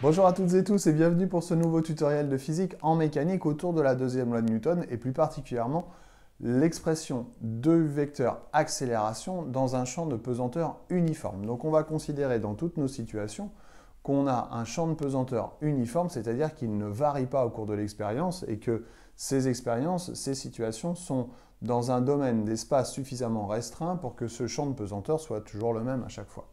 Bonjour à toutes et tous et bienvenue pour ce nouveau tutoriel de physique en mécanique autour de la deuxième loi de Newton et plus particulièrement l'expression de vecteur accélération dans un champ de pesanteur uniforme. Donc on va considérer dans toutes nos situations qu'on a un champ de pesanteur uniforme, c'est-à-dire qu'il ne varie pas au cours de l'expérience et que ces expériences, ces situations sont dans un domaine d'espace suffisamment restreint pour que ce champ de pesanteur soit toujours le même à chaque fois.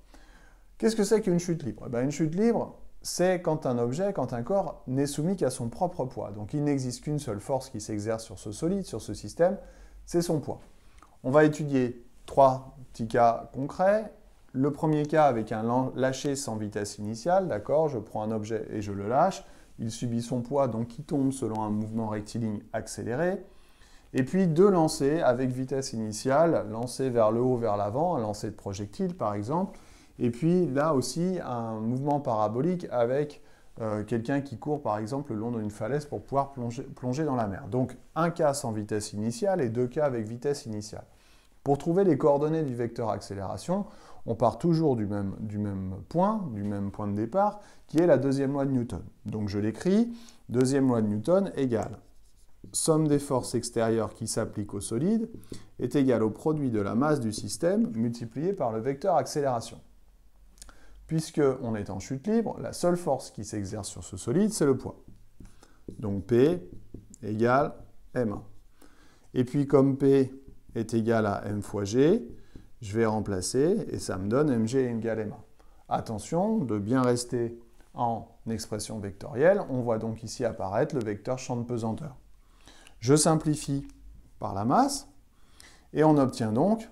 Qu'est-ce que c'est qu'une chute libre? Une chute libre, c'est quand un objet, quand un corps n'est soumis qu'à son propre poids. Donc il n'existe qu'une seule force qui s'exerce sur ce solide, sur ce système, c'est son poids. On va étudier trois petits cas concrets. Le premier cas avec un lâcher sans vitesse initiale, d'accord, je prends un objet et je le lâche, il subit son poids, donc il tombe selon un mouvement rectiligne accéléré. Et puis deux lancers avec vitesse initiale, lancer vers le haut, vers l'avant, un lancer de projectile par exemple. Et puis là aussi, un mouvement parabolique avec quelqu'un qui court par exemple le long d'une falaise pour pouvoir plonger dans la mer. Donc un cas sans vitesse initiale et deux cas avec vitesse initiale. Pour trouver les coordonnées du vecteur accélération, on part toujours du même point de départ, qui est la deuxième loi de Newton. Donc je l'écris, deuxième loi de Newton égale somme des forces extérieures qui s'appliquent au solide est égale au produit de la masse du système multiplié par le vecteur accélération. Puisqu'on est en chute libre, la seule force qui s'exerce sur ce solide, c'est le poids. Donc P égale M1. Et puis comme P est égal à M fois G, je vais remplacer et ça me donne Mg égale M1. Attention de bien rester en expression vectorielle. On voit donc ici apparaître le vecteur champ de pesanteur. Je simplifie par la masse et on obtient donc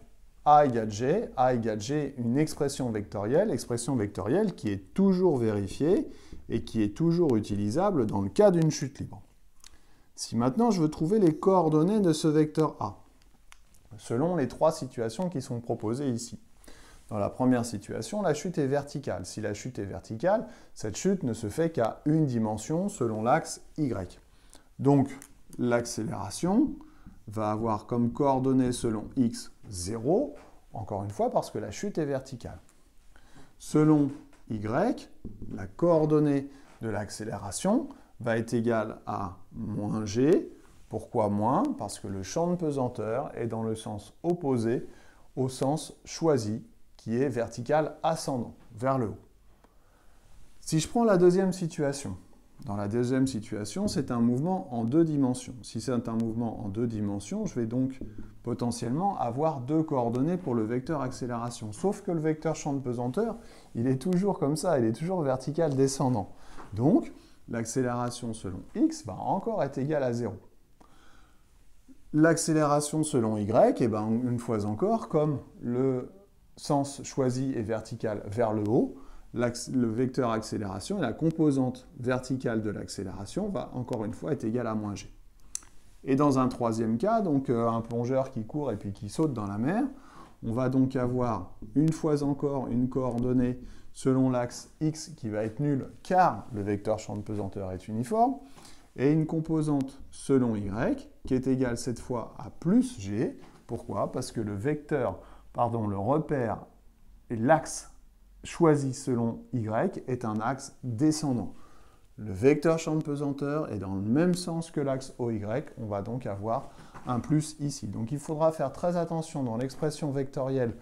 A égale G, une expression vectorielle qui est toujours vérifiée et qui est toujours utilisable dans le cas d'une chute libre. Si maintenant je veux trouver les coordonnées de ce vecteur A, selon les trois situations qui sont proposées ici. Dans la première situation, la chute est verticale. Si la chute est verticale, cette chute ne se fait qu'à une dimension selon l'axe Y. Donc l'accélération va avoir comme coordonnées selon x 0, encore une fois parce que la chute est verticale. Selon y, la coordonnée de l'accélération va être égale à moins g. Pourquoi moins? Parce que le champ de pesanteur est dans le sens opposé au sens choisi, qui est vertical ascendant, vers le haut. Si je prends la deuxième situation, dans la deuxième situation, c'est un mouvement en deux dimensions. Si c'est un mouvement en deux dimensions, je vais donc potentiellement avoir deux coordonnées pour le vecteur accélération. Sauf que le vecteur champ de pesanteur, il est toujours comme ça, il est toujours vertical descendant. Donc, l'accélération selon x va encore être égale à 0. L'accélération selon y, une fois encore, comme le sens choisi est vertical vers le haut, le vecteur accélération et la composante verticale de l'accélération va encore une fois être égale à moins g. Et dans un troisième cas, donc un plongeur qui court et puis qui saute dans la mer, on va donc avoir une fois encore une coordonnée selon l'axe x qui va être nulle car le vecteur champ de pesanteur est uniforme, et une composante selon y qui est égale cette fois à plus g. Pourquoi? Parce que le repère et l'axe choisi selon y est un axe descendant. Le vecteur champ de pesanteur est dans le même sens que l'axe OY, on va donc avoir un plus ici. Donc il faudra faire très attention dans l'expression vectorielle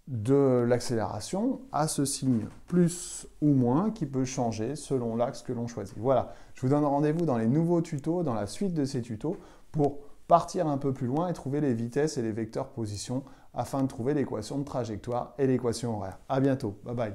de l'accélération à ce signe plus ou moins qui peut changer selon l'axe que l'on choisit. Voilà, je vous donne rendez-vous dans les nouveaux tutos, dans la suite de ces tutos, pour partir un peu plus loin et trouver les vitesses et les vecteurs position afin de trouver l'équation de trajectoire et l'équation horaire. À bientôt, bye bye.